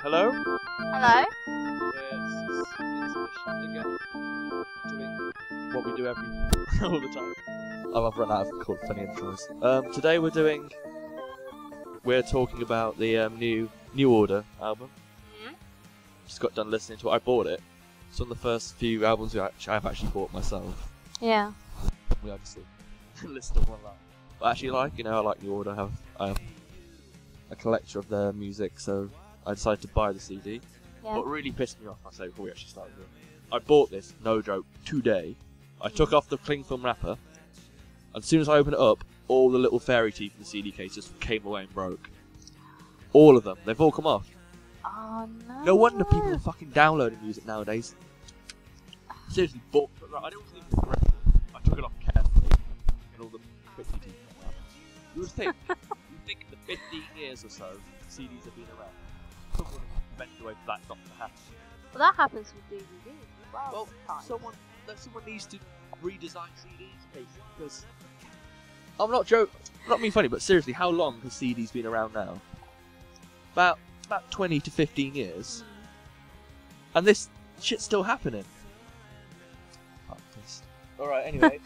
Hello? Hello? Yes, Intermission again. Doing what we do all the time. Oh, I've run out of cool, funny intros. Today we're talking about the New Order album. Just got done listening to it. I bought it. It's one of the first few albums I've actually bought myself. Yeah. We obviously listen to one album. But I actually I like New Order. I have a collector of their music, so I decided to buy the CD. Yeah. What really pissed me off, I say before we actually started it, I bought this, no joke, today. I took off the cling film wrapper, and as soon as I opened it up, all the little fairy teeth in the CD case just came away and broke. All of them. They've all come off. Oh no. No wonder people are fucking downloading music nowadays. Seriously, but I don't think it's correct. I took it off carefully, and all the 50 teeth came out. You would think, in the 15 years or so, CDs have been around. Someone invented a way for that not to happen. Well, that happens with DVDs as well. Well, sometimes. someone needs to redesign CDs, basically, because I'm not joking. Not being funny, but seriously, how long has CDs been around now? About 20 to 15 years, and this shit's still happening. All right. Anyway,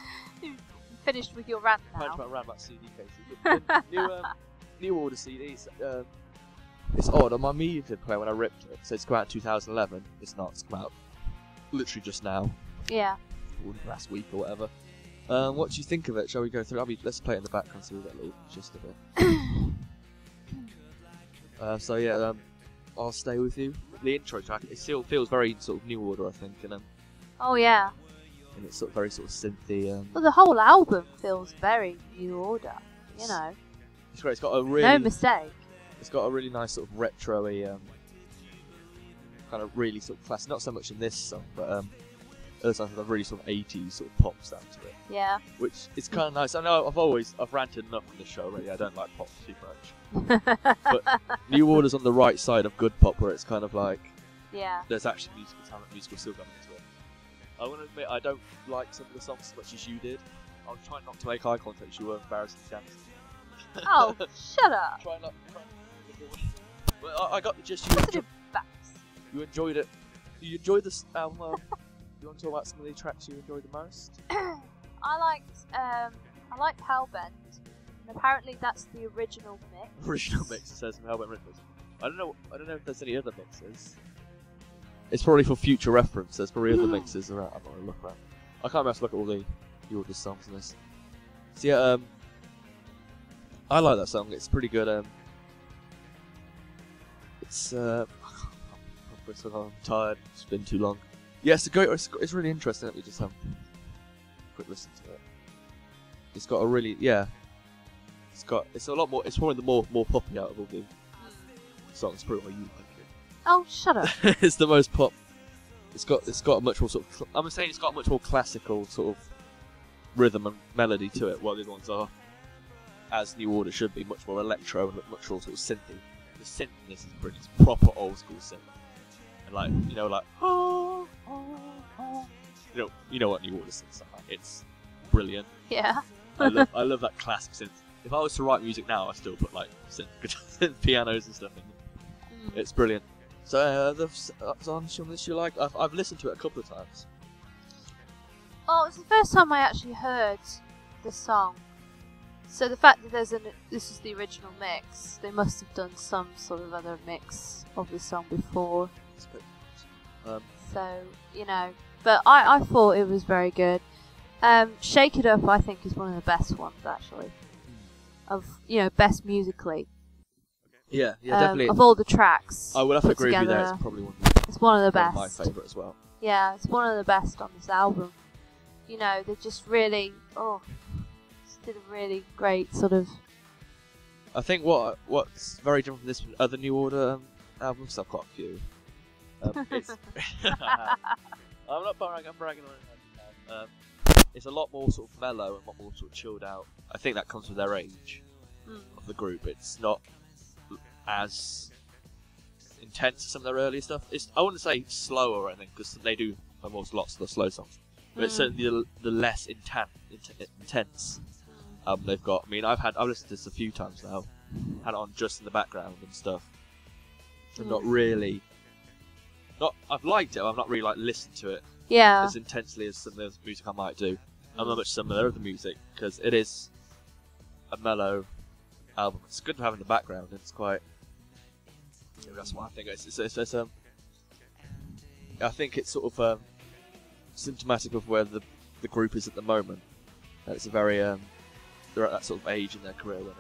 Finished with your rant now. Rant about CD cases. New Order CDs. It's odd on my media player when I ripped it. It says it's come out in 2011. It's not. It's come out literally just now. Yeah. Or last week or whatever. What do you think of it? Shall we go through? Let's play it in the background so we get a little gist of it. So yeah, I'll stay with you. The intro track, it still feels very sort of New Order, I think, and Oh yeah. and it's sort of very sort of synthy. Well, the whole album feels very New Order. You know. It's great. It's got a really No mistake. It's got a really nice sort of retro-y, kind of really sort of classic. Not so much in this song, but other songs have a really sort of 80s sort of pop sound to it. Yeah. Which is kind of nice. I know I've ranted enough on this show already. I don't like pop too much. But New Order's on the right side of good pop, where it's kind of like Yeah. there's actually musical talent, musical skill going into it. I want to admit I don't like some of the songs as much as you did. I was trying not to make eye contact as you were embarrassing dance. Oh, shut up. Try not. Well, I got the gist. You enjoyed it. You enjoyed this album. You want to talk about some of the tracks you enjoyed the most? I liked Hellbent, and apparently that's the original mix. Original mix, it says from Hellbent Records. I don't know if there's any other mixes. It's probably for future reference. There's probably other mixes around. I'm not gonna look around. I can't remember to look at all the Order songs in this. So yeah, I like that song. It's pretty good. It's I'm tired. It's been too long. Yes, it's really interesting. Let me just have a quick listen to it. It's got a really It's a lot more. It's probably the more poppy out of all the songs. Probably why you like it. Oh, shut up. It's the most pop. It's got a much more sort of. I'm saying it's got a much more classical sort of rhythm and melody to it, while the other ones are, as New Order should be, much more electro and much more sort of synthy. The synth in this is brilliant. It's proper old school synth, and like you know what New Order synths are like. It's brilliant. Yeah. I love that classic synth. If I was to write music now, I'd still put like synth pianos and stuff in it. It's brilliant. So the song you like? I've listened to it a couple of times. Oh, it's the first time I actually heard the song. So the fact that this is the original mix, they must have done some sort of other mix of the song before. So, but I thought it was very good. Shake It Up, I think, is one of the best ones, actually. Best musically. Yeah, definitely. Of all the tracks. I will have to agree with you there. It's probably one of the best. My favourite as well. Yeah, it's one of the best on this album. They just really, just did a really great sort of. I think what's very different from this other New Order albums, I've got a few. I'm not bragging. I'm bragging on it. It's a lot more sort of mellow and a lot more sort of chilled out. I think that comes with their age of the group. It's not as intense as some of their earlier stuff. I wouldn't say slower, I think, because they do lots of the slow songs. But it's certainly the less intense album they've got. I mean, I've listened to this a few times now. Had it on just in the background and stuff. and not really. I've liked it. I've not really like listened to it as intensely as some of the music I might do. I'm not much similar of the music because it is a mellow album. It's good to have in the background. It's quite. That's what I think. I think it's sort of symptomatic of where the group is at the moment. It's a very they're at that sort of age in their career when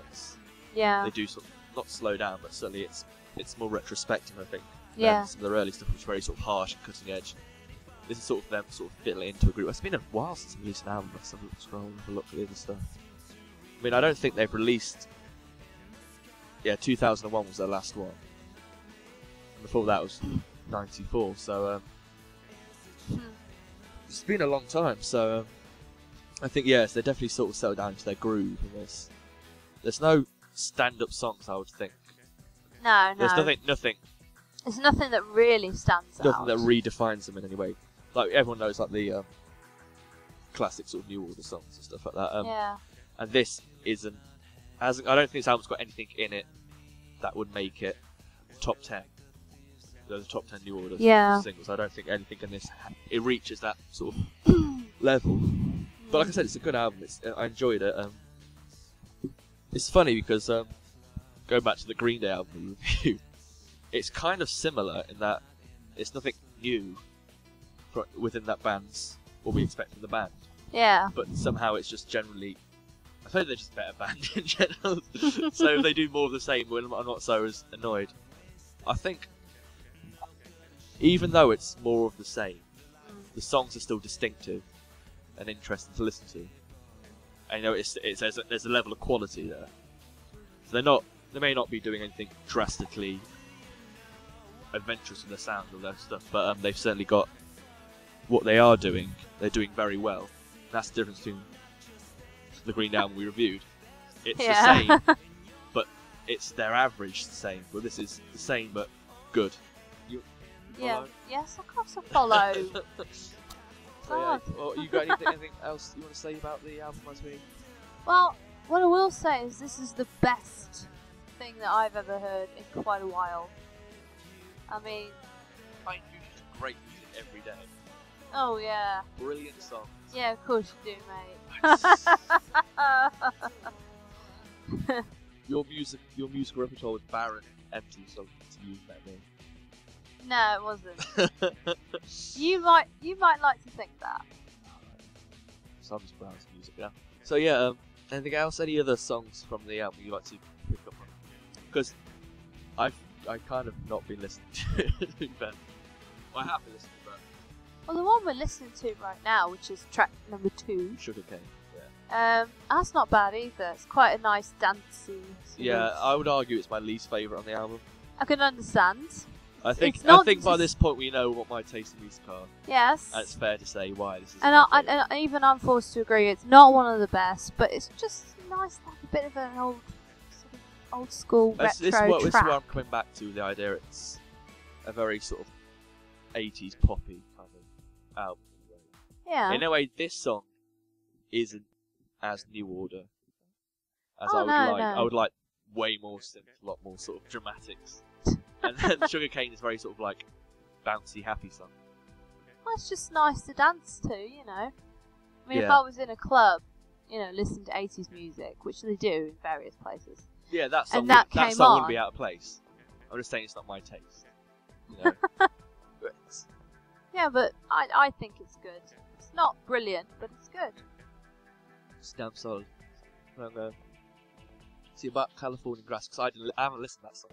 they do sort of not slow down, but certainly it's more retrospective, I think. Some of their early stuff was very sort of harsh and cutting edge. This is sort of them sort of fiddling into a group. It's been a while since I've released an album. Let's have a look, scroll and have a look at the other stuff. I mean, I don't think they've released. 2001 was their last one. And before that was 94. So it's been a long time. So I think they definitely sort of settled down into their groove. And there's no stand-up songs, I would think. No. There's nothing. There's nothing that really stands out. Nothing that redefines them in any way. Like everyone knows, like the classic sort of NewOrder songs and stuff like that. And this isn't. I don't think this album's got anything in it that would make it top 10. The top 10 NewOrder singles. I don't think anything in this it reaches that sort of level. But like I said, it's a good album. I enjoyed it. It's funny because going back to the Green Day album review, it's kind of similar in that it's nothing new within that band's what we expect from the band. Yeah. But somehow it's just generally. I think they're just a better band in general. So if they do more of the same, I'm not so as annoyed. I think, even though it's more of the same, the songs are still distinctive and interesting to listen to. And there's a level of quality there. So they may not be doing anything drastically adventurous in the sound of their stuff, but they've certainly got what they are doing. They're doing very well. That's the difference between the Green Album we reviewed. It's the same, but it's their average the same. Well, this is the same but good. You follow? Yes, of course I follow. You got anything else you want to say about the album as we? Well, what I will say is this is the best thing that I've ever heard in quite a while. I mean, I use great music every day. Oh yeah. Brilliant songs. Yeah, of course you do, mate. Your musical repertoire was barren, empty, so to use that name. No, it wasn't. you might like to think that. So I'm just browsing music now. So anything else? Any other songs from the album you'd like to pick up on? Because I kind of not been listening to it, but I have been listening to it. Well, the one we're listening to right now, which is track number 2, Sugarcane. that's not bad either. It's quite a nice dancey. I would argue it's my least favourite on the album. I can understand. I think by this point we know what my taste in music are. Yes. And it's fair to say why this is. And even I'm forced to agree. It's not one of the best, but it's just nice to have a bit of an old school retro track. This is where I'm coming back to the idea. It's a very sort of 80s poppy kind of album. Yeah. In a way, this song isn't as NewOrder as I would like. No. I would like way more synth, a lot more sort of dramatics. And then Sugarcane is very sort of like bouncy, happy song. Well, it's just nice to dance to, you know. I mean, if I was in a club, listening to 80s music, which they do in various places. Yeah, that song wouldn't be out of place. I'm just saying it's not my taste. Yeah, but I think it's good. It's not brilliant, but it's good. It's damn solid. See about California Grass, because I haven't listened to that song.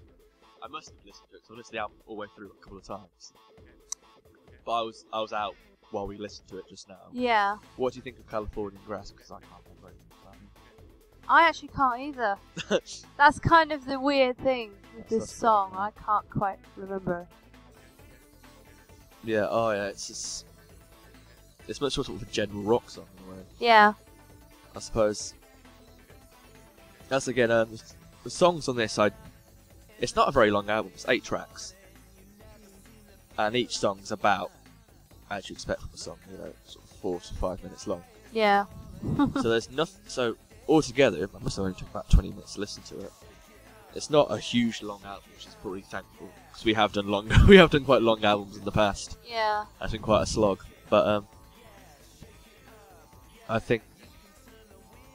I must have listened to it, because I listened to the album all the way through a couple of times. But I was out while we listened to it just now. Yeah. What do you think of California Grass? Because I can't remember anything about it. I actually can't either. That's kind of the weird thing with this song. I can't quite remember. Yeah, it's much more sort of a general rock song in a way. Yeah. I suppose. That's again, the songs on this, it's not a very long album, it's 8 tracks. And each song's about, as you expect from a song, sort of 4 to 5 minutes long. Yeah. So there's nothing, so altogether, I must have only took about 20 minutes to listen to it. It's not a huge long album, which is probably thankful because we have done we have done quite long albums in the past. Yeah. That's been quite a slog, but I think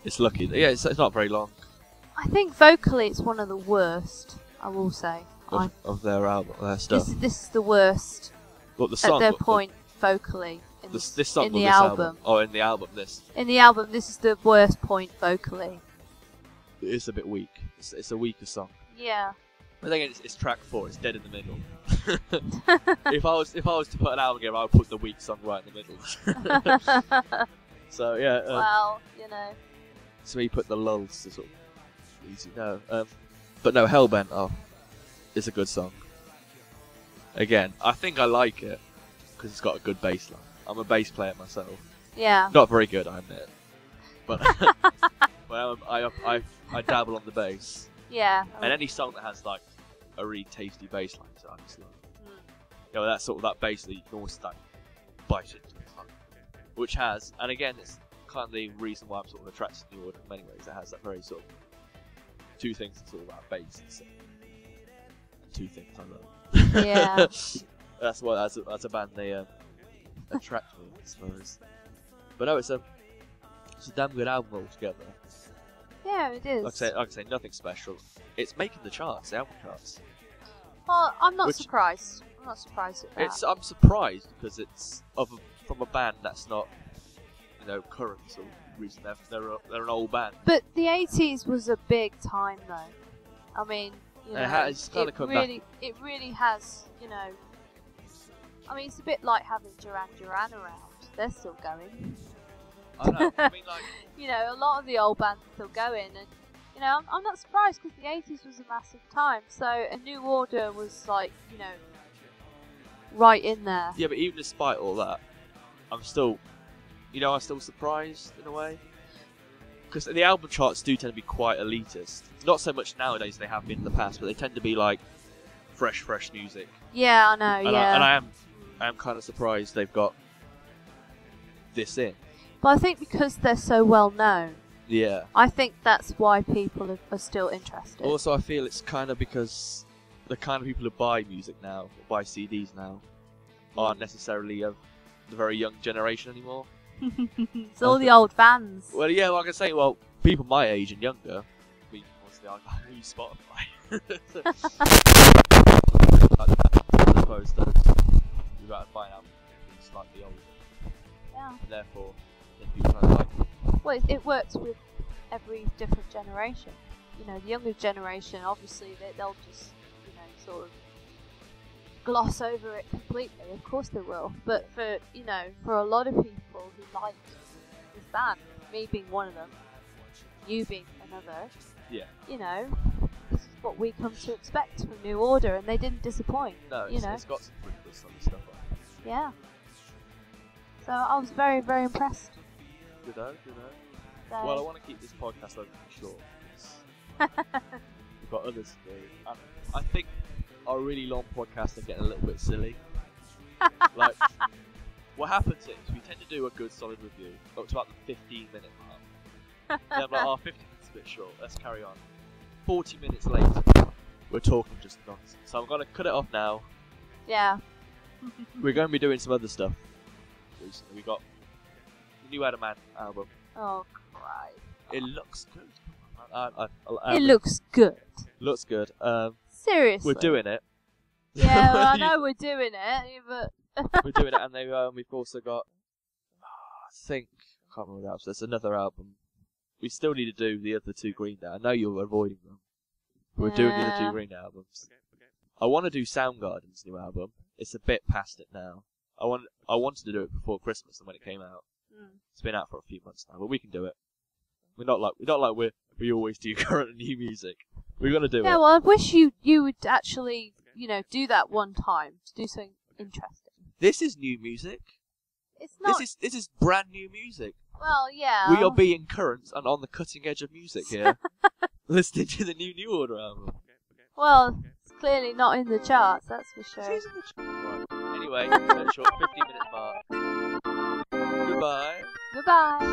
it's lucky. Yeah, it's not very long. I think vocally it's one of the worst. I will say of their album, their stuff. This is the worst. What the song? At their point vocally. This song in or the this album. Oh, in the album, this. In the album, this is the worst point vocally. It is a bit weak. It's a weaker song. Yeah. But then it's track 4. It's dead in the middle. if I was to put an album together, I would put the weak song right in the middle. So yeah. Well, you know. So we put the lulls to sort of easy. No. But no, Hellbent. Oh, it's a good song. Again, I think I like it because it's got a good bass line. I'm a bass player myself. Yeah. Not very good, I admit. But well, I dabble on the bass. Yeah. And any song that has like a really tasty bass line, so I just love. You know, that sort of that bass that you can always like bite it. Which has, and again, it's kind of the reason why I'm sort of attracted to NewOrder in many ways. It has that very sort of two things. It's all about bass and two things I love. Yeah. That's why that's a band they attract me, I suppose. But no, it's a damn good album altogether. Yeah, it is. Like I say, nothing special. It's making the charts, the album charts. Well, I'm not surprised. I'm not surprised at that. I'm surprised because it's from a band that's not, you know, current or recent. They're an old band. But the 80s was a big time, though. I mean, you know, it really has, you know. I mean, it's a bit like having Duran Duran around. They're still going. I know. I mean, like, you know, a lot of the old bands are still going, and you know, I'm not surprised because the 80s was a massive time. So a NewOrder was like, you know, right in there. Yeah, but even despite all that, I'm still surprised in a way. Because the album charts do tend to be quite elitist. Not so much nowadays they have been in the past, but they tend to be like fresh music. Yeah, I know. And I am kind of surprised they've got this in. But I think because they're so well known. Yeah. I think that's why people are still interested. Also, I feel it's kind of because the kind of people who buy music now, or buy CDs now, aren't necessarily of the very young generation anymore. It's all the old fans. Well, yeah, like I say, people my age and younger, I mean, obviously I use Spotify. As opposed to you got to buy an album slightly older. Yeah. And therefore, if people don't like it. Well, it works with every different generation. You know, the younger generation, obviously, they'll just, you know, sort of gloss over it completely. Of course they will. But for, you know, for a lot of people who like this band, me being one of them, you being another, yeah, you know, this is what we come to expect from NewOrder, and they didn't disappoint. No, it's got some pretty good stuff on it. Yeah. So I was very, very impressed. Good. So, well, I want to keep this podcast open short. We've got others to do. And I think our really long podcasts are getting a little bit silly. Like, what happens is we tend to do a good solid review up to about the 15-minute mark. Then I'm like, 15 minutes is a bit short, let's carry on. 40 minutes later, we're talking just nonsense. So I'm going to cut it off now. Yeah. We're going to be doing some other stuff recently. We got the new Adam Man album. Oh, Christ. It looks good. It looks good. Looks good. Seriously. We're doing it. Yeah, well, I know we're doing it, but... We're doing it, and we've also got... I can't remember the album. There's another album. We still need to do the other two Green Day. I know you're avoiding them. We're doing the other two Green Day albums. I want to do Soundgarden's new album. It's a bit past it now. I wanted to do it before Christmas and when it came out. It's been out for a few months now, but we can do it. We're not like we always do current and new music. We're gonna do it. Yeah, well, I wish you would actually, you know, do that one time to do something interesting. This is new music. It's not. This is brand new music. Well, yeah. We are being current and on the cutting edge of music here, listening to the new NewOrder album. Well, it's clearly not in the charts, that's for sure. Right. Anyway, a short 15-minute mark. Goodbye. Goodbye.